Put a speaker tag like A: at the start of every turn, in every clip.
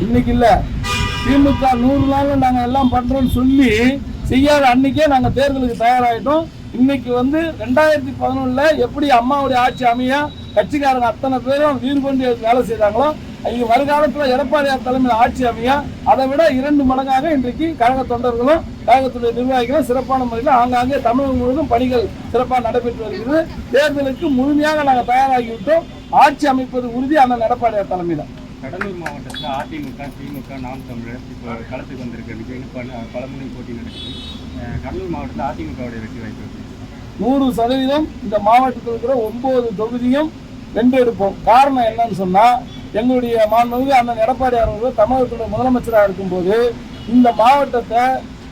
A: இன்னைக்கு இல்லை, திமுக 100 நாள் நாங்கள் எல்லாம் பண்ணுறோன்னு சொல்லி செய்யாத அன்னைக்கே நாங்கள் தேர்தலுக்கு தயாராகிட்டோம். இன்னைக்கு 2011 எப்படி அம்மாவுடைய ஆட்சி அமைய கட்சிக்காரங்க அத்தனை பேரும் வீறு கொண்டு வேலை செய்தாங்களோ, இங்கே வருகாலத்தில் எடப்பாடியார் தலைமையில் ஆட்சி அமைய அதை விட 2 மடங்காக இன்றைக்கு கழக தொண்டர்களும் கழகத்துடைய நிர்வாகிகளும் சிறப்பான முறையில் ஆங்காங்கே தமிழகம் முழுவதும் பணிகள் சிறப்பாக நடைபெற்று வருகிறது. தேர்தலுக்கு முழுமையாக நாங்கள் தயாராகிவிட்டோம். ஆட்சி அமைப்பது உறுதி அண்ணன் எடப்பாடியார் தலைமையில்.
B: கடலூர் மாவட்டத்தில் அதிமுக, திமுக, நாம் தமிழர் இப்போ களத்துக்கு வந்திருக்க விஜய்னு பல முறை போட்டி நடக்குது. கடலூர் மாவட்டத்தில் அதிமுகவுடைய வெற்றி வாய்ப்பு
A: 100% இந்த மாவட்டத்தில் இருக்கிற 9 தொகுதியும் வென்றெடுப்போம். காரணம் என்னன்னு சொன்னால், எங்களுடைய மாண்புமிகு அண்ணன் எடப்பாடியார் அவர்கள் தமிழகத்துடைய முதலமைச்சராக இருக்கும்போது இந்த மாவட்டத்தை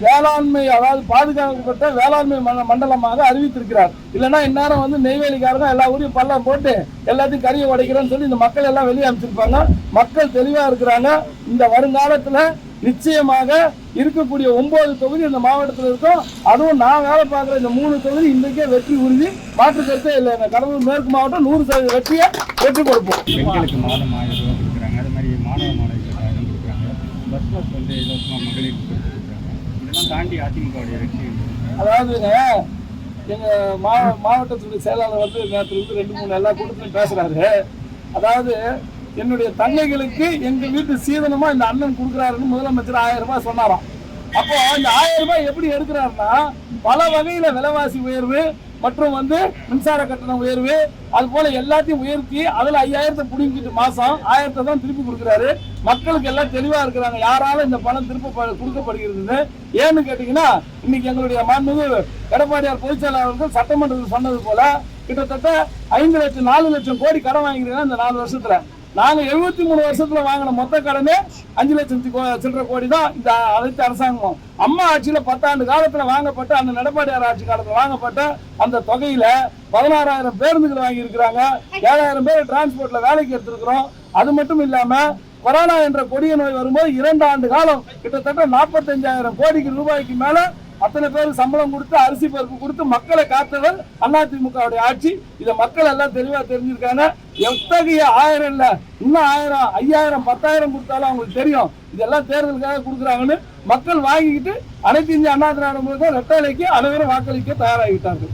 A: வேளாண்மை, அதாவது பாதுகாக்கப்பட்ட வேளாண்மை மண்டலமாக அறிவித்திருக்கிறார். இல்லைன்னா இந்நேரம் நெய்வேலிக்காரங்க எல்லா ஊரையும் பள்ளம் போட்டு எல்லாத்தையும் கறியை உடைக்கிறேன்னு சொல்லி இந்த மக்கள் எல்லாம் வெளியே அமைச்சிருப்பாங்க. மக்கள் தெளிவாக இருக்கிறாங்க. இந்த வருங்காலத்தில் நிச்சயமாக இருக்கக்கூடிய 9 தொகுதி இந்த மாவட்டத்தில் இருக்கும். அதுவும் நான் வேலை பார்க்குற இந்த 3 தொகுதி இன்றைக்கே வெற்றி உறுதி, மாற்று கருத்தே இல்லை. கடலூர் மேற்கு மாவட்டம் 100% வெற்றியை வெற்றி கொடுப்போம்.
B: பெண்களுக்கு மாதம் 1000 ரூபா கொடுக்குறாங்க. அது மாதிரி மாணவர்களுக்கு 1000 கொடுக்குறாங்க. பஸ் பாஸ் இலவசமாக மகளிருக்கு கொடுத்துருக்காங்க. இதெல்லாம் தாண்டி அதிமுகவுடைய வெற்றி.
A: அதாவதுங்க, எங்கள் மாவட்டத்துடைய செயலாளர் நேற்று 2-3 எல்லா கூட்டத்திலும் பேசுகிறாரு. அதாவது என்னுடைய தங்கைகளுக்கு எங்கள் வீட்டு சீதனமாக இந்த அண்ணன் கொடுக்குறாருன்னு முதலமைச்சர் 1000 ரூபாய் சொன்னாராம். அப்போ இந்த 1000 ரூபாய் எப்படி எடுக்கிறாருன்னா, பல வகையில் விலைவாசி உயர்வு மற்றும் மின்சார கட்டணம் உயர்வு, அது போல எல்லாத்தையும் உயர்த்தி அதில் 5000 பிடிங்கிட்டு மாதம் 1000 தான் திருப்பி கொடுக்குறாரு. மக்களுக்கு எல்லாம் தெளிவாக இருக்கிறாங்க யாராலும் இந்த பணம் திருப்ப கொடுக்கப்படுகிறது. ஏன்னு கேட்டிங்கன்னா, இன்னைக்கு எங்களுடைய மாண்புமிகு எடப்பாடியார் பொதுச்செயலாளர்கள் சட்டமன்றத்தில் சொன்னது போல கிட்டத்தட்ட 5 லட்சம் 4 லட்சம் கோடி கடன் வாங்கிக்கிறீங்க இந்த 4 வருஷத்துல. நாங்கள் 73 வருஷத்துல வாங்கின மொத்த கடனே 5 லட்சம் சில்லற கோடி தான் இந்த அனைத்து அரசாங்கமும். அம்மா ஆட்சியில் 10 ஆண்டு காலத்தில் வாங்கப்பட்ட, அந்த எடப்பாடியார் ஆட்சி காலத்தில் வாங்கப்பட்ட அந்த தொகையில 16,000 பேருந்துகள் வாங்கியிருக்கிறாங்க. 7,000 பேர் டிரான்ஸ்போர்ட்ல வேலைக்கு எடுத்திருக்கிறோம். அது மட்டும் இல்லாம கொரோனா என்ற கொடிய நோய் வரும்போது 2 ஆண்டு காலம் கிட்டத்தட்ட 45,000 கோடி ரூபாய்க்கு மேல அத்தனை பேருக்கு சம்பளம் கொடுத்து, அரிசி பருப்பு கொடுத்து மக்களை காத்தவர் அதிமுகவுடைய ஆட்சி. இதை மக்கள் எல்லாம் தெளிவா தெரிஞ்சிருக்காங்க. எத்தகைய 1000 இல்ல, இன்னும் 1000, 5000, 10,000 கொடுத்தாலும் அவங்களுக்கு தெரியும் இதெல்லாம் தேர்தலுக்காக கொடுக்குறாங்கன்னு. மக்கள் வாங்கிக்கிட்டு அனைத்து இந்திய அண்ணா திராவிட முன்னேற்ற கழகத்துக்கு அனைவரும் வாக்களிக்க தயாராகிவிட்டார்கள்.